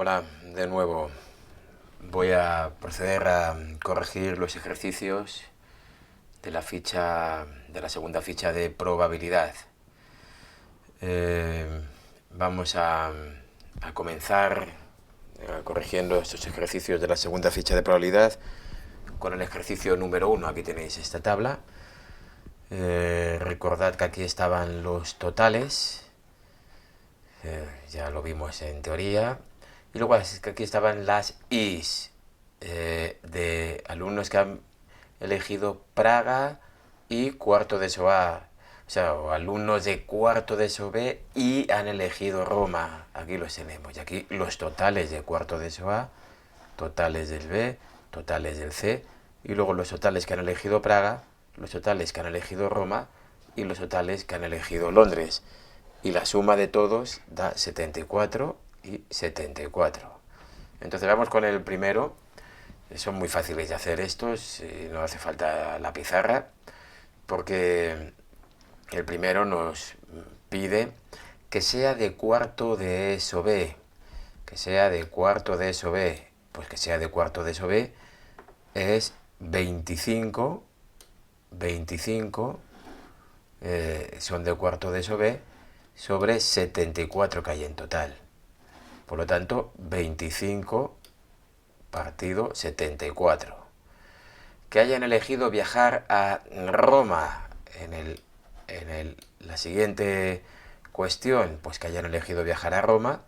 Hola, de nuevo. Voy a proceder a corregir los ejercicios de la ficha, de la segunda ficha de probabilidad. Eh, Vamos a comenzar corrigiendo estos ejercicios de la segunda ficha de probabilidad con el ejercicio número 1. Aquí tenéis esta tabla. Recordad que aquí estaban los totales. Ya lo vimos en teoría. Y luego es que aquí estaban las Is de alumnos que han elegido Praga y cuarto de eso A. O sea, o alumnos de cuarto de eso B y han elegido Roma. Aquí los tenemos. Y aquí los totales de cuarto de eso A, totales del B, totales del C. Y luego los totales que han elegido Praga, los totales que han elegido Roma y los totales que han elegido Londres. Y la suma de todos da 74 y 74. Entonces vamos con el primero. Son muy fáciles de hacer estos, no hace falta la pizarra, porque el primero nos pide que sea de cuarto de eso B. Que sea de cuarto de eso B. Pues que sea de cuarto de eso B es 25, 25 son de cuarto de eso B sobre 74 que hay en total. Por lo tanto, 25 partido 74. Que hayan elegido viajar a Roma la siguiente cuestión, pues que hayan elegido viajar a Roma,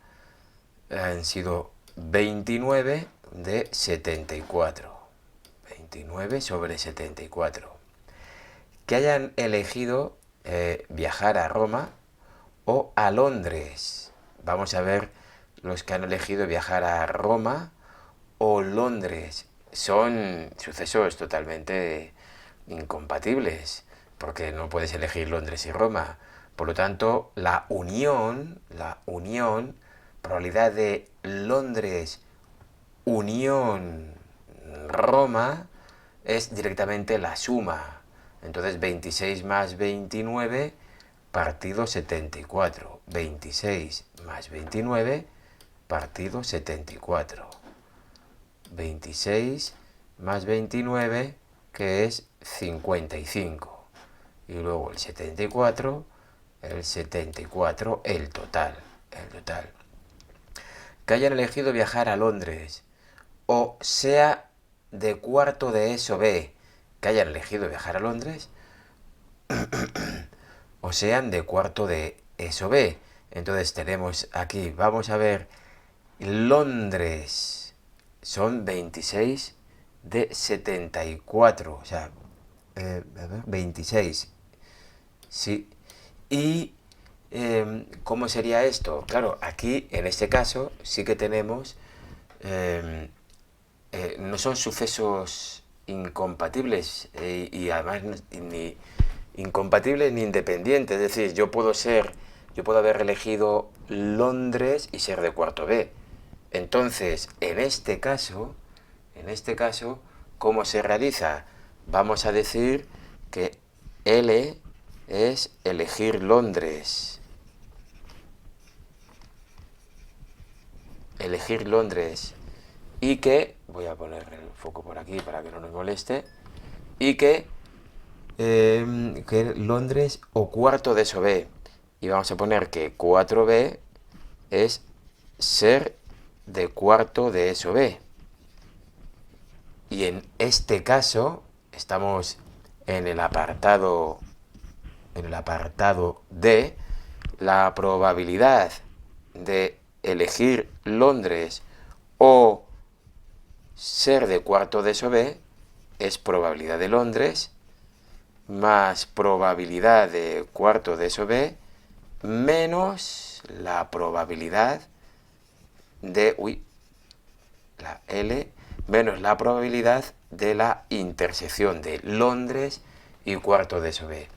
han sido 29 de 74. 29 sobre 74. Que hayan elegido viajar a Roma o a Londres. Vamos a ver los que han elegido viajar a Roma o Londres. Son sucesos totalmente incompatibles, porque no puedes elegir Londres y Roma. Por lo tanto, la unión, probabilidad de Londres, unión, Roma, es directamente la suma. Entonces 26 más 29 partido 74. 26 más 29 partido 74. 26 más 29, que es 55. Y luego el 74, el total. Que hayan elegido viajar a Londres, o sea de cuarto de eso B, que hayan elegido viajar a Londres, o sean de cuarto de eso B. Entonces tenemos aquí, vamos a ver, Londres son 26 de 74, o sea, 26. Sí. Y ¿cómo sería esto? Claro, aquí en este caso sí que tenemos, no son sucesos incompatibles y además ni incompatibles ni independientes. Es decir, yo puedo haber elegido Londres y ser de cuarto B. Entonces, en este caso, ¿cómo se realiza? Vamos a decir que L es elegir Londres. Elegir Londres. Y que, voy a poner el foco por aquí para que no nos moleste, y que Londres o cuarto de eso B. Y vamos a poner que 4B es ser de cuarto de eso B. Y en este caso estamos en el apartado D. La probabilidad de elegir Londres o ser de cuarto de eso B es probabilidad de Londres más probabilidad de cuarto de eso B menos la probabilidad de la L menos la probabilidad de la intersección de Londres y cuarto de eso B.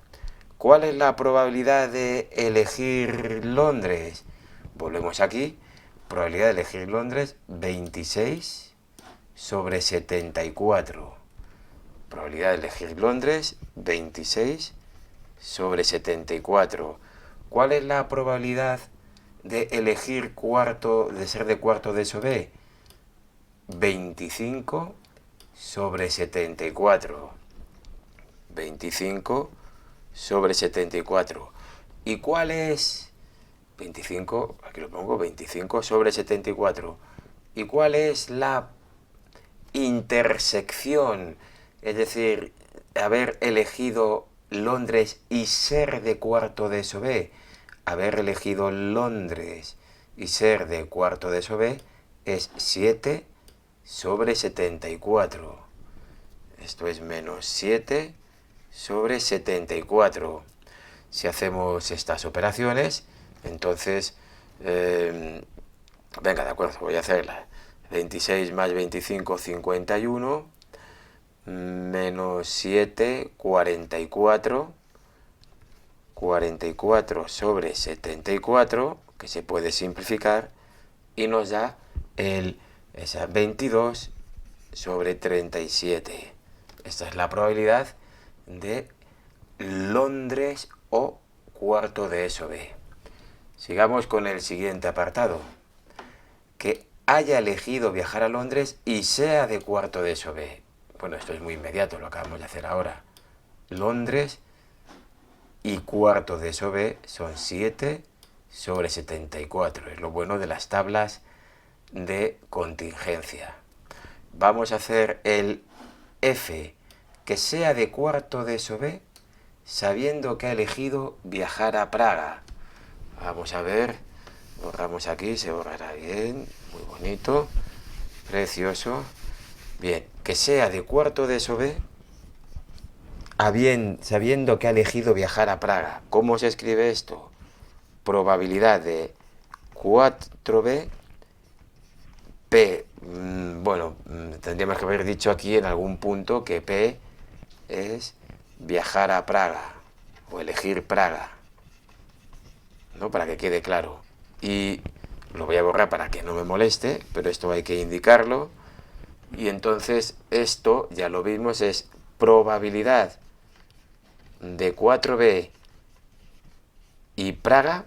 ¿Cuál es la probabilidad de elegir Londres? Volvemos aquí. Probabilidad de elegir Londres, 26 sobre 74. Probabilidad de elegir Londres, 26 sobre 74. ¿Cuál es la probabilidad de elegir cuarto, de ser de cuarto de eso B? 25 sobre 74. 25 sobre 74. ¿Y cuál es? 25, aquí lo pongo, 25 sobre 74. ¿Y cuál es la intersección? Es decir, haber elegido Londres y ser de cuarto de eso B. Haber elegido Londres y ser de cuarto de eso B es 7 sobre 74. Esto es menos 7 sobre 74. Si hacemos estas operaciones, entonces, venga, de acuerdo, voy a hacerla. 26 más 25, 51, menos 7, 44. 44 sobre 74, que se puede simplificar, y nos da esa 22 sobre 37. Esta es la probabilidad de Londres o cuarto de eso B. Sigamos con el siguiente apartado. Que haya elegido viajar a Londres y sea de cuarto de eso B. Bueno, esto es muy inmediato, lo acabamos de hacer ahora. Londres y cuarto de eso B son 7 sobre 74. Es lo bueno de las tablas de contingencia. Vamos a hacer el F, que sea de cuarto de eso B, sabiendo que ha elegido viajar a Praga. Vamos a ver, borramos aquí, se borrará bien, muy bonito, precioso. Bien, que sea de cuarto de eso B, sabiendo que ha elegido viajar a Praga. ¿Cómo se escribe esto? Probabilidad de 4B, P, bueno, tendríamos que haber dicho aquí en algún punto que P es viajar a Praga o elegir Praga, ¿no? Para que quede claro. Y lo voy a borrar para que no me moleste, pero esto hay que indicarlo. Y entonces esto, ya lo vimos, es probabilidad de 4B y Praga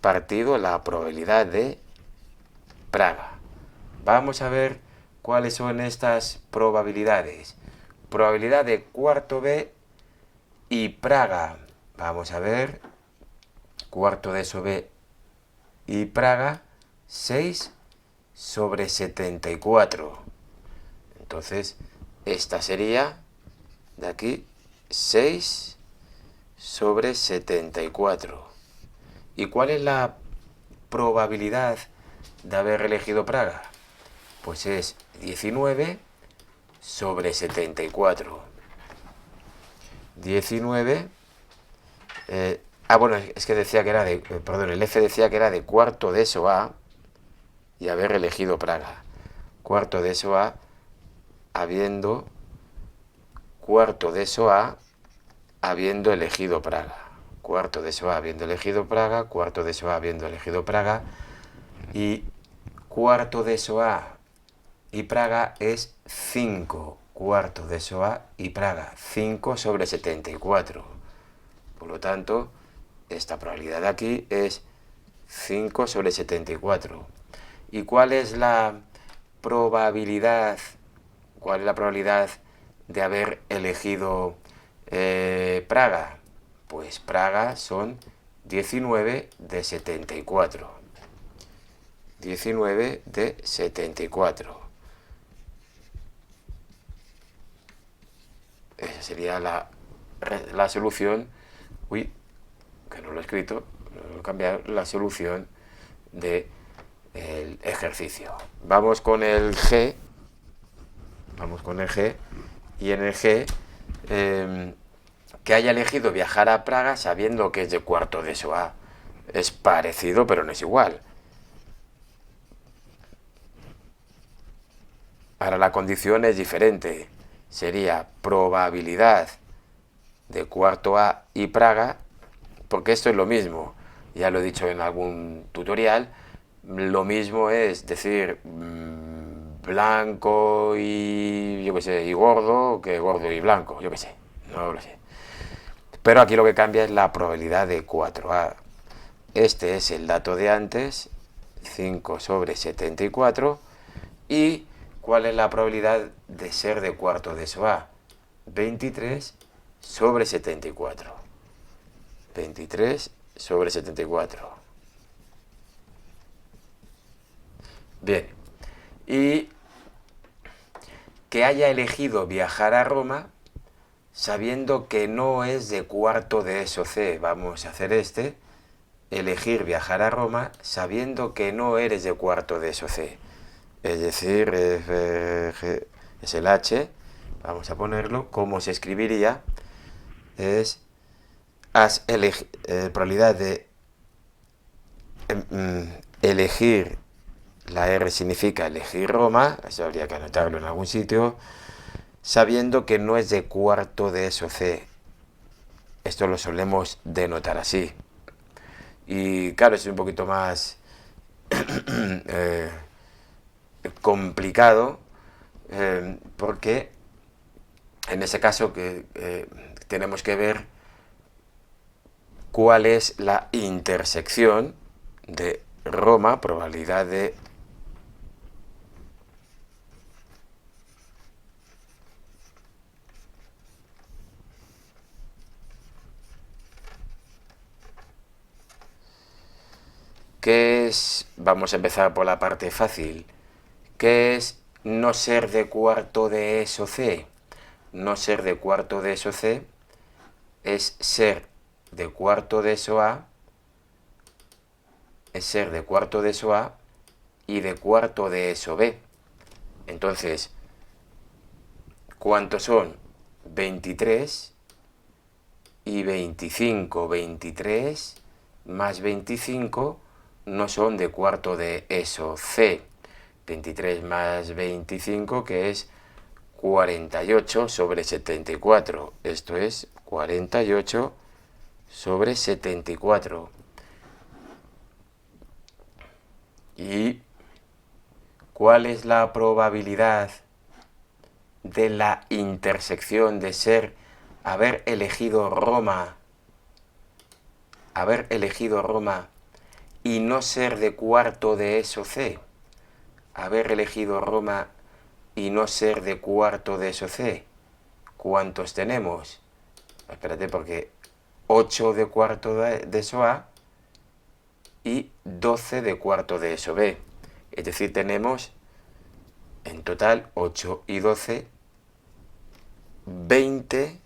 partido la probabilidad de Praga. Vamos a ver cuáles son estas probabilidades. Probabilidad de cuarto B y Praga. Vamos a ver. Cuarto de eso B y Praga, 6 sobre 74. Entonces, esta sería, de aquí, 6 sobre 74. ¿Y cuál es la probabilidad de haber elegido Praga? Pues es 19 sobre 74. 19. Bueno, es que decía que era de. Perdón, el F decía que era de cuarto de eso A y haber elegido Praga. Cuarto de eso A, habiendo. Cuarto de eso A, habiendo elegido Praga. Cuarto de eso A, habiendo elegido Praga. Cuarto de eso A, habiendo elegido Praga. Y cuarto de eso A y Praga es 5. Cuarto de eso A y Praga, 5 sobre 74. Por lo tanto, esta probabilidad de aquí es 5 sobre 74. ¿Y cuál es la probabilidad? ¿Cuál es la probabilidad de haber elegido Praga? Pues Praga son 19 de 74. 19 de 74. Esa sería la solución. Uy, que no lo he escrito, no lo he cambiado, la solución del ejercicio. Vamos con el G. Vamos con el G. Y en el G, que haya elegido viajar a Praga sabiendo que es de cuarto de eso A. Es parecido, pero no es igual. Ahora la condición es diferente. Sería probabilidad de cuarto A y Praga, porque esto es lo mismo. Ya lo he dicho en algún tutorial. Lo mismo es decir blanco y yo qué sé, y gordo, que gordo y blanco, yo qué sé, no lo sé. Pero aquí lo que cambia es la probabilidad de 4A. este es el dato de antes, 5 sobre 74. ¿Y cuál es la probabilidad de ser de cuarto de eso A? 23 sobre 74. 23 sobre 74. Bien. Y que haya elegido viajar a Roma sabiendo que no es de cuarto de eso C. Vamos a hacer elegir viajar a Roma sabiendo que no eres de cuarto de eso C. Es decir, es el H, vamos a ponerlo, ¿cómo se escribiría? Es probabilidad de elegir, la R significa elegir Roma, eso habría que anotarlo en algún sitio, sabiendo que no es de cuarto de eso C. Esto lo solemos denotar así. Y claro, es un poquito más complicado, porque en ese caso tenemos que ver cuál es la intersección de Roma, probabilidad de ¿qué es? Vamos a empezar por la parte fácil. ¿Qué es no ser de cuarto de eso C? No ser de cuarto de eso C es ser de cuarto de eso A, es ser de cuarto de eso A y de cuarto de eso B. Entonces, ¿cuántos son? 23 y 25. 23 más 25 no son de cuarto de eso C. 23 más 25, que es 48 sobre 74. Esto es 48 sobre 74. ¿Y cuál es la probabilidad de la intersección de haber elegido Roma y no ser de cuarto de eso C? Haber elegido Roma y no ser de cuarto de eso C. ¿Cuántos tenemos? Espérate, porque 8 de cuarto de eso A y 12 de cuarto de eso B. Es decir, tenemos en total 8 y 12, 20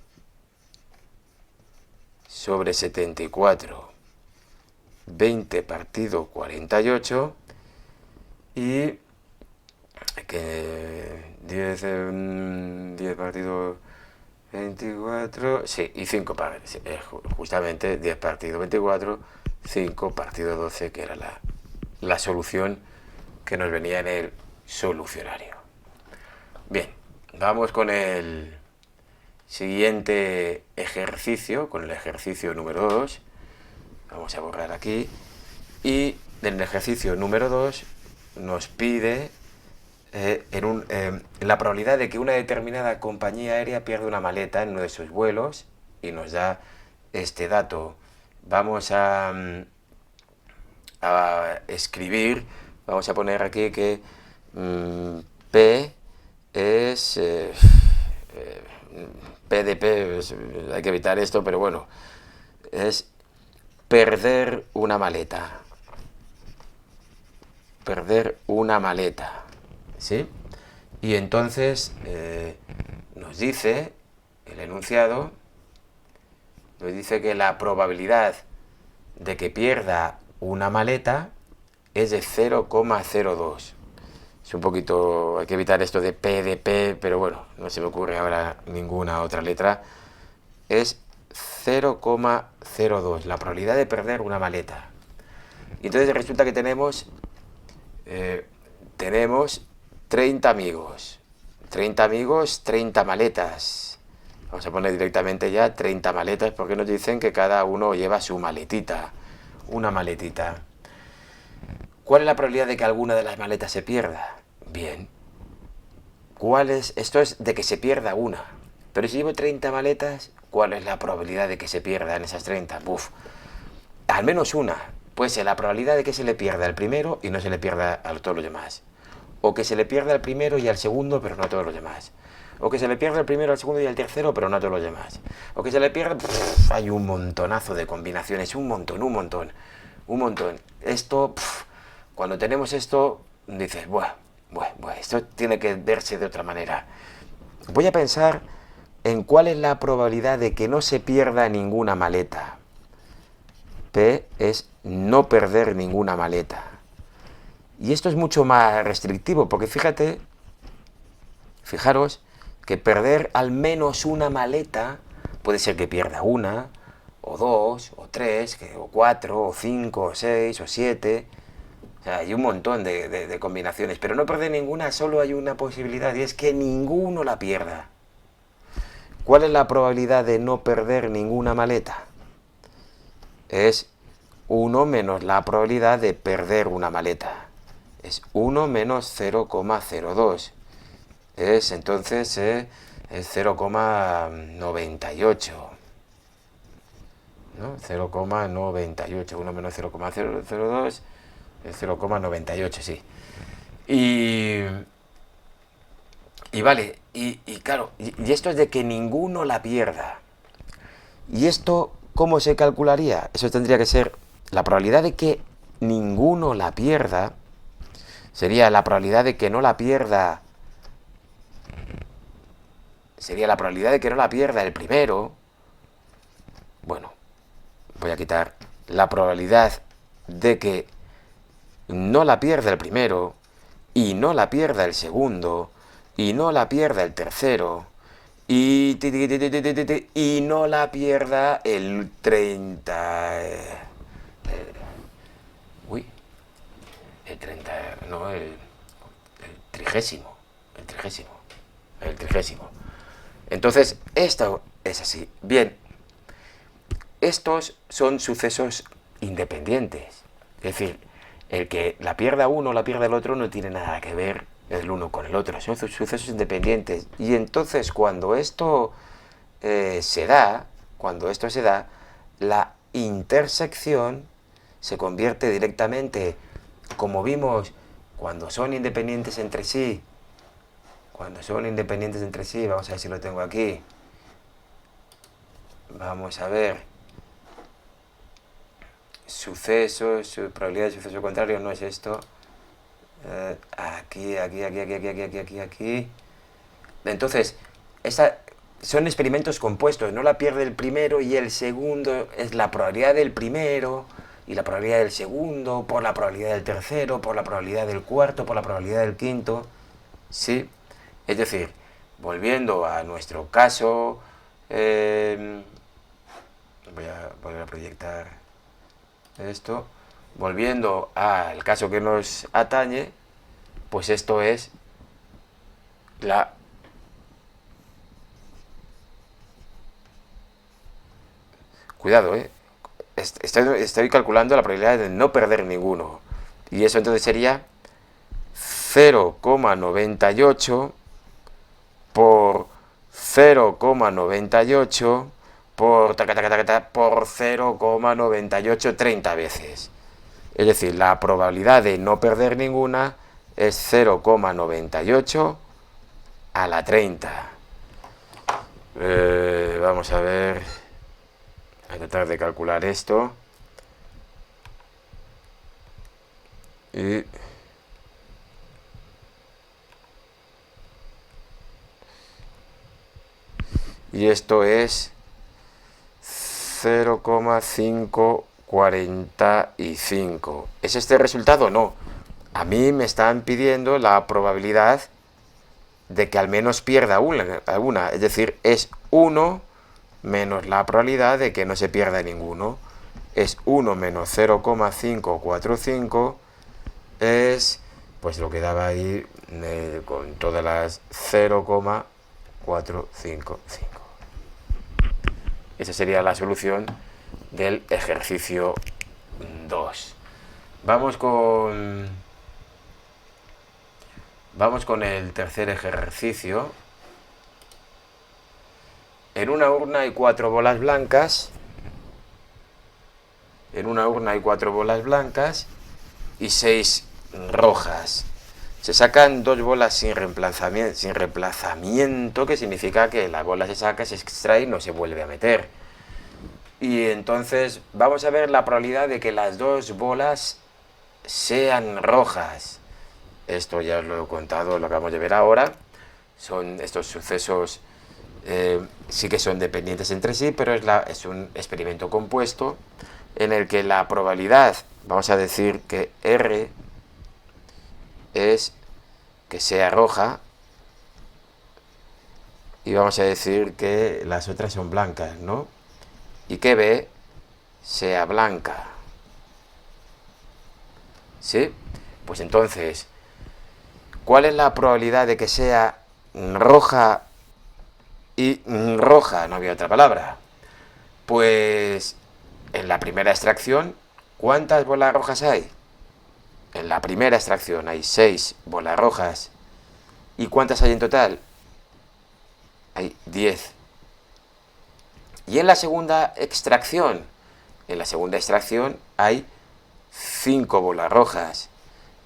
sobre 74. 20 partido 48 y que 10 partido 24, sí, y 5 partidos, justamente 10 partido 24, 5 partido 12, que era la solución que nos venía en el solucionario. Bien, vamos con el siguiente ejercicio, con el ejercicio número 2. Vamos a borrar aquí. Y en el ejercicio número 2 nos pide en la probabilidad de que una determinada compañía aérea pierda una maleta en uno de sus vuelos, y nos da este dato. Vamos a escribir, vamos a poner aquí que P es P de P, hay que evitar esto, pero bueno, es perder una maleta. Perder una maleta, ¿sí? Y entonces nos dice el enunciado, nos dice que la probabilidad de que pierda una maleta es de 0,02. Es un poquito, hay que evitar esto de P, pero bueno, no se me ocurre ahora ninguna otra letra. Es 0,02, la probabilidad de perder una maleta. Y entonces resulta que tenemos 30 amigos. 30 amigos, 30 maletas. Vamos a poner directamente ya 30 maletas, porque nos dicen que cada uno lleva su maletita. Una maletita. ¿Cuál es la probabilidad de que alguna de las maletas se pierda? Bien. Esto es de que se pierda una. Pero si llevo 30 maletas, ¿cuál es la probabilidad de que se pierdan esas 30? Al menos una. Puede ser la probabilidad de que se le pierda el primero y no se le pierda a todos los demás. O que se le pierda el primero y al segundo, pero no a todos los demás. O que se le pierda el primero, al segundo y al tercero, pero no a todos los demás. O que se le pierda... hay un montonazo de combinaciones, un montón. Esto, cuando tenemos esto, dices, buah, esto tiene que verse de otra manera. Voy a pensar en cuál es la probabilidad de que no se pierda ninguna maleta. P es no perder ninguna maleta. Y esto es mucho más restrictivo, porque fijaros, que perder al menos una maleta puede ser que pierda una, o dos, o tres, o cuatro, o cinco, o seis, o siete. O sea, hay un montón de combinaciones, pero no perder ninguna, solo hay una posibilidad, y es que ninguno la pierda. ¿Cuál es la probabilidad de no perder ninguna maleta? Es 1 menos la probabilidad de perder una maleta. Es 1 menos 0,02. Entonces es 0,98. ¿No? 0,98. 1 menos 0,002 es 0,98, sí. Y vale, claro, y esto es de que ninguno la pierda. ¿Y esto cómo se calcularía? Eso tendría que ser la probabilidad de que ninguno la pierda. Sería la probabilidad de que no la pierda. Sería la probabilidad de que no la pierda el primero. Bueno, voy a quitar la probabilidad de que no la pierda el primero, y no la pierda el segundo, y no la pierda el tercero, y no la pierda el 30. El 30, no, el trigésimo. El trigésimo. Entonces, esto es así. Bien, estos son sucesos independientes. Es decir, el que la pierda uno o la pierda el otro no tiene nada que ver el uno con el otro. Son sucesos independientes. Y entonces, cuando esto se da, la intersección se convierte directamente, como vimos, cuando son independientes entre sí. Vamos a ver si lo tengo aquí. Vamos a ver. Sucesos, probabilidad de suceso contrario, no es esto. Aquí. Entonces, son experimentos compuestos, no la pierde el primero y el segundo, es la probabilidad del primero y la probabilidad del segundo, por la probabilidad del tercero, por la probabilidad del cuarto, por la probabilidad del quinto. ¿Sí? Es decir, volviendo a nuestro caso, voy a volver a proyectar esto. Volviendo al caso que nos atañe, pues esto es la... Cuidado, estoy calculando la probabilidad de no perder ninguno. Y eso entonces sería 0,98 por 0,98 por 0,98 30 veces. Es decir, la probabilidad de no perder ninguna es 0,98 a la 30. Vamos a ver. A tratar de calcular esto. Y esto es 0,545. ¿Es este el resultado? No. A mí me están pidiendo la probabilidad de que al menos pierda alguna. Es decir, es 1 menos la probabilidad de que no se pierda ninguno. Es 1 menos 0,545. Es pues lo que daba ahí con todas las 0,455. Esa sería la solución del ejercicio 2. Vamos con el tercer ejercicio. En una urna hay 4 bolas blancas. en una urna hay 4 bolas blancas y 6 rojas. Se sacan 2 bolas sin reemplazamiento, que significa que la bola se saca, se extrae y no se vuelve a meter. Y entonces vamos a ver la probabilidad de que las 2 bolas sean rojas. Esto ya os lo he contado, lo acabamos de ver ahora. Son estos sucesos, sí que son dependientes entre sí, pero es un experimento compuesto en el que la probabilidad, vamos a decir que R es que sea roja, y vamos a decir que las otras son blancas, ¿no? Y que B sea blanca. ¿Sí? Pues entonces, ¿cuál es la probabilidad de que sea roja y roja? No había otra palabra. Pues en la primera extracción, ¿cuántas bolas rojas hay? En la primera extracción hay 6 bolas rojas. ¿Y cuántas hay en total? Hay 10. Y en la segunda extracción, hay 5 bolas rojas.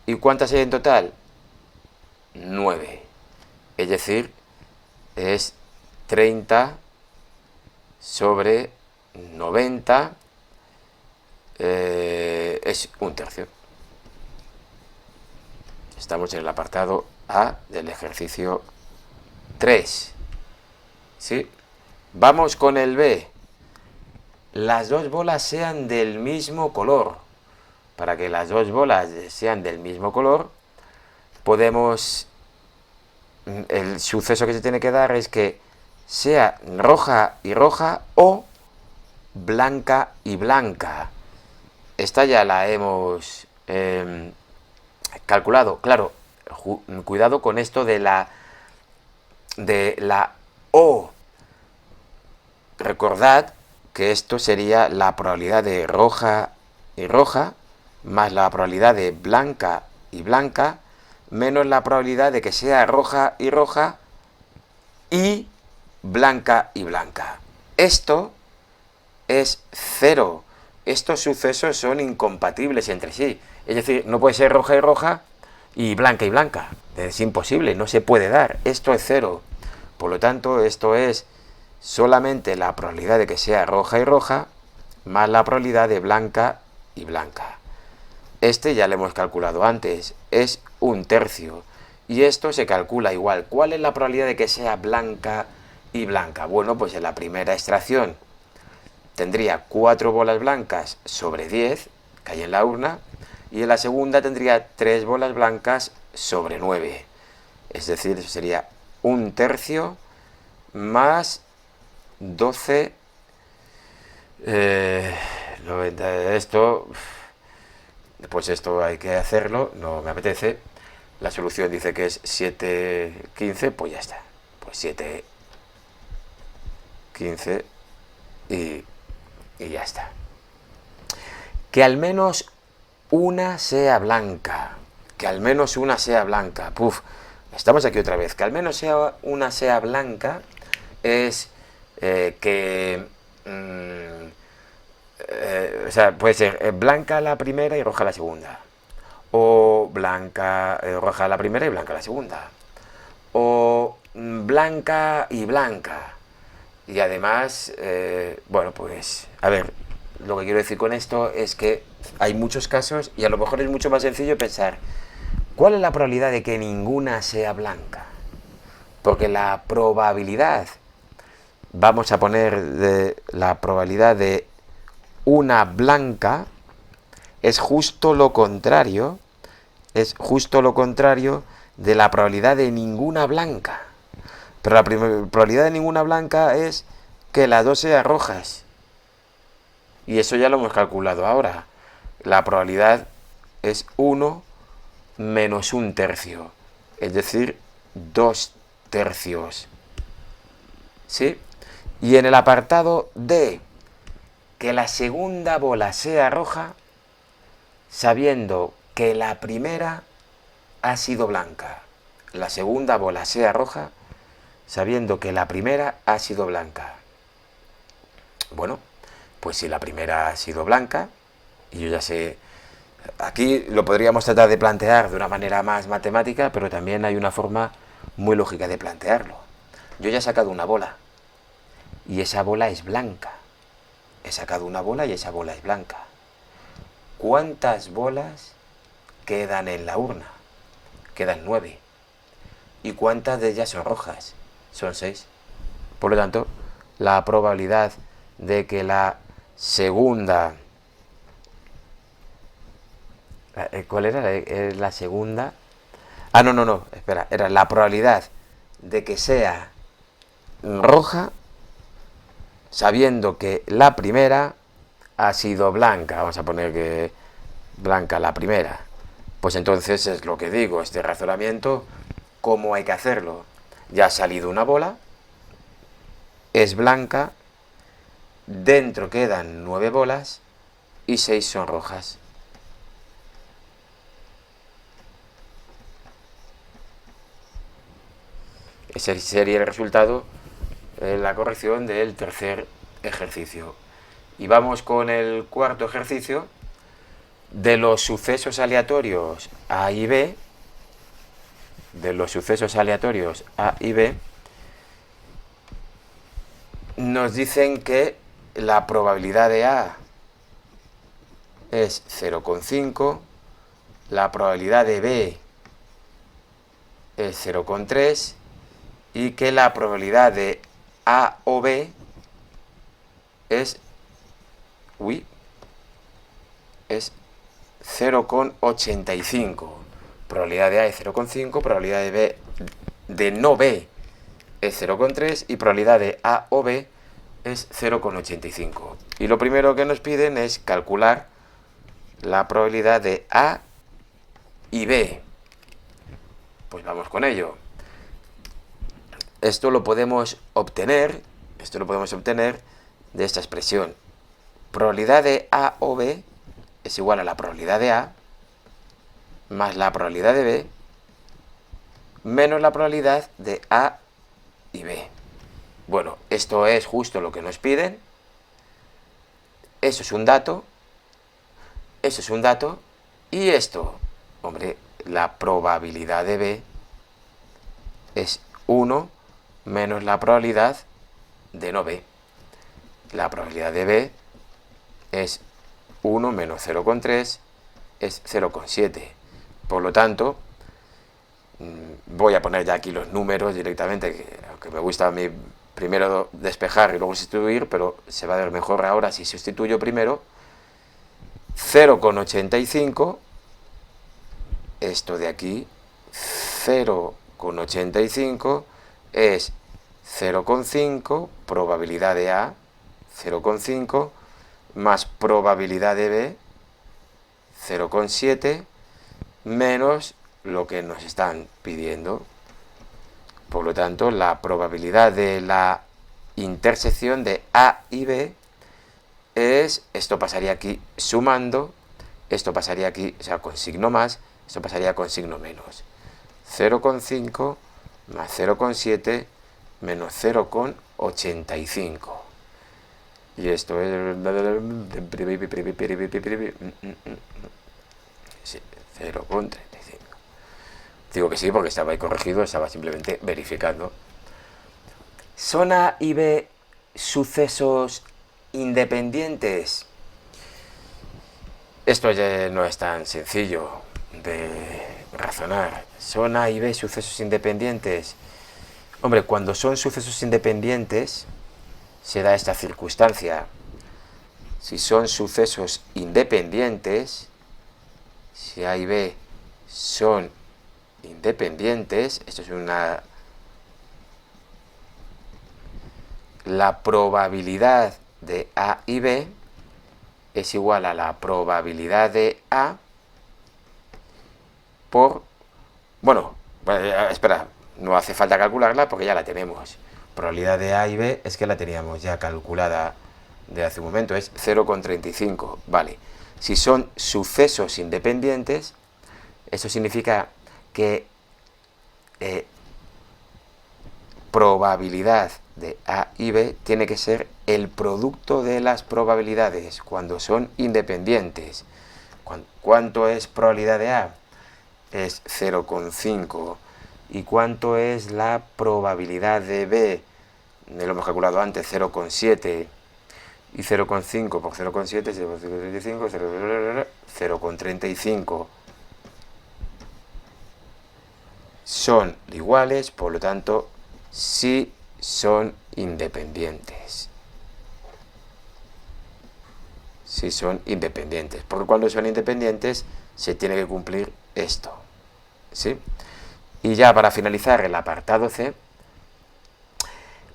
¿Y cuántas hay en total? 9. Es decir, es 30 sobre 90, es un tercio. Estamos en el apartado A del ejercicio 3. ¿Sí? Vamos con el B. Las 2 bolas sean del mismo color. Para que las 2 bolas sean del mismo color, podemos... El suceso que se tiene que dar es que sea roja y roja o blanca y blanca. Esta ya la hemos calculado. Claro, cuidado con esto de la O. Recordad que esto sería la probabilidad de roja y roja más la probabilidad de blanca y blanca menos la probabilidad de que sea roja y roja y blanca y blanca. Esto es 0. Estos sucesos son incompatibles entre sí. Es decir, no puede ser roja y roja y blanca. Es imposible, no se puede dar. Esto es 0. Por lo tanto, esto es solamente la probabilidad de que sea roja y roja más la probabilidad de blanca y blanca. Este ya lo hemos calculado antes, es un tercio. Y esto se calcula igual. ¿Cuál es la probabilidad de que sea blanca y blanca? Bueno, pues en la primera extracción tendría 4 bolas blancas sobre 10, que hay en la urna, y en la segunda tendría 3 bolas blancas sobre 9. Es decir, eso sería un tercio más 12, 90, esto, pues esto hay que hacerlo, no me apetece. La solución dice que es 7,15, pues ya está. Pues 7,15 y ya está. Que al menos una sea blanca. Que al menos una sea blanca. Puf, estamos aquí otra vez. Que al menos una sea blanca es que... o sea, puede ser blanca la primera y roja la segunda. O blanca, roja la primera y blanca la segunda. O blanca y blanca. Y además, bueno, pues, a ver, lo que quiero decir con esto es que hay muchos casos y a lo mejor es mucho más sencillo pensar, ¿cuál es la probabilidad de que ninguna sea blanca? Porque la probabilidad, vamos a poner la probabilidad de una blanca, es justo lo contrario de la probabilidad de ninguna blanca. Pero la probabilidad de ninguna blanca es que las 2 sean rojas. Y eso ya lo hemos calculado ahora. La probabilidad es 1 menos un tercio. Es decir, 2 tercios. ¿Sí? Y en el apartado D, que la segunda bola sea roja, sabiendo que la primera ha sido blanca. La segunda bola sea roja, sabiendo que la primera ha sido blanca. Bueno, pues si la primera ha sido blanca, Y yo ya sé, aquí lo podríamos tratar de plantear de una manera más matemática, pero también hay una forma muy lógica de plantearlo. Yo ya he sacado una bola y esa bola es blanca. He sacado una bola y esa bola es blanca. ¿Cuántas bolas quedan en la urna? Quedan 9. ¿Y cuántas de ellas son rojas? Son 6. Por lo tanto, la probabilidad de que la segunda... ¿Cuál era? La segunda... Ah, no, espera. Era la probabilidad de que sea roja, sabiendo que la primera ha sido blanca. Vamos a poner que blanca la primera. Pues entonces es lo que digo, este razonamiento, ¿cómo hay que hacerlo? Ya ha salido una bola, es blanca, dentro quedan 9 bolas y 6 son rojas. Ese sería el resultado, la corrección del tercer ejercicio. Y vamos con el cuarto ejercicio. De los sucesos aleatorios A y B, nos dicen que la probabilidad de A es 0,5, la probabilidad de B es 0,3 y que la probabilidad de A o B es 0,85. Probabilidad de A es 0,5, probabilidad de B de no B es 0,3 y probabilidad de A o B es 0,85. Y lo primero que nos piden es calcular la probabilidad de A y B. Pues vamos con ello. Esto lo podemos obtener de esta expresión. Probabilidad de A o B es igual a la probabilidad de A más la probabilidad de B menos la probabilidad de A y B. Bueno, esto es justo lo que nos piden. Eso es un dato. Y esto, hombre, la probabilidad de B es 1 menos la probabilidad de no B. La probabilidad de B es 1 menos 0,3 es 0,7. Por lo tanto, voy a poner ya aquí los números directamente, que aunque me gusta a mí primero despejar y luego sustituir, pero se va a ver mejor ahora si sustituyo primero. 0,85, esto de aquí, 0,85 es 0,5, probabilidad de A, 0,5, más probabilidad de B, 0,7, menos lo que nos están pidiendo. Por lo tanto, la probabilidad de la intersección de A y B es, esto pasaría aquí sumando, esto pasaría aquí, o sea, con signo más, esto pasaría con signo menos. 0,5 más 0,7 menos 0,85. Y esto es... Sí, 0,35. Digo que sí porque estaba ahí corregido, estaba simplemente verificando. ¿Son A y B sucesos independientes? Esto ya no es tan sencillo de razonar. ¿Son A y B sucesos independientes? Hombre, cuando son sucesos independientes se da esta circunstancia. Si son sucesos independientes, si A y B son independientes, esto es una... La probabilidad de A y B es igual a la probabilidad de A por... Bueno, espera, no hace falta calcularla porque ya la tenemos. Probabilidad de A y B es que la teníamos ya calculada de hace un momento, es 0,35. Vale, si son sucesos independientes, eso significa que probabilidad de A y B tiene que ser el producto de las probabilidades cuando son independientes. ¿Cuánto es probabilidad de A? Es 0,5. ¿Y cuánto es la probabilidad de B? Lo hemos calculado antes, 0,7. Y 0,5 por 0,7, 0,35, 0,35. Son iguales, por lo tanto, sí son independientes. Sí son independientes. Porque cuando son independientes se tiene que cumplir esto. ¿Sí? Y ya para finalizar el apartado C,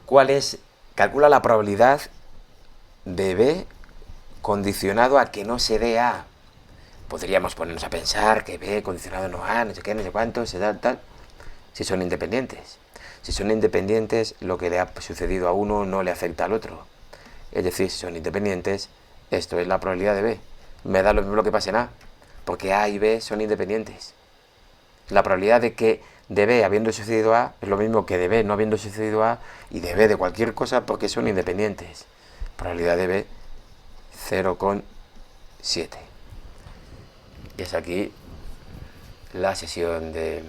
¿cuál es? Calcula la probabilidad de B condicionado a que no se dé A. Podríamos ponernos a pensar que B condicionado no A, no sé qué, no sé cuánto, se da tal. Si son independientes. Si son independientes, lo que le ha sucedido a uno no le afecta al otro. Es decir, si son independientes, esto es la probabilidad de B. Me da lo mismo lo que pase en A, porque A y B son independientes. La probabilidad de que de B habiendo sucedido A es lo mismo que de B no habiendo sucedido A y de B de cualquier cosa porque son independientes. Probabilidad de B 0,7. Y es aquí la sesión de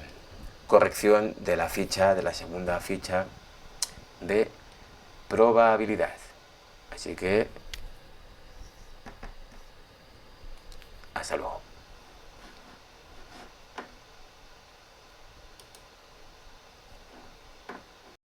corrección de la ficha, de la segunda ficha de probabilidad. Así que hasta luego.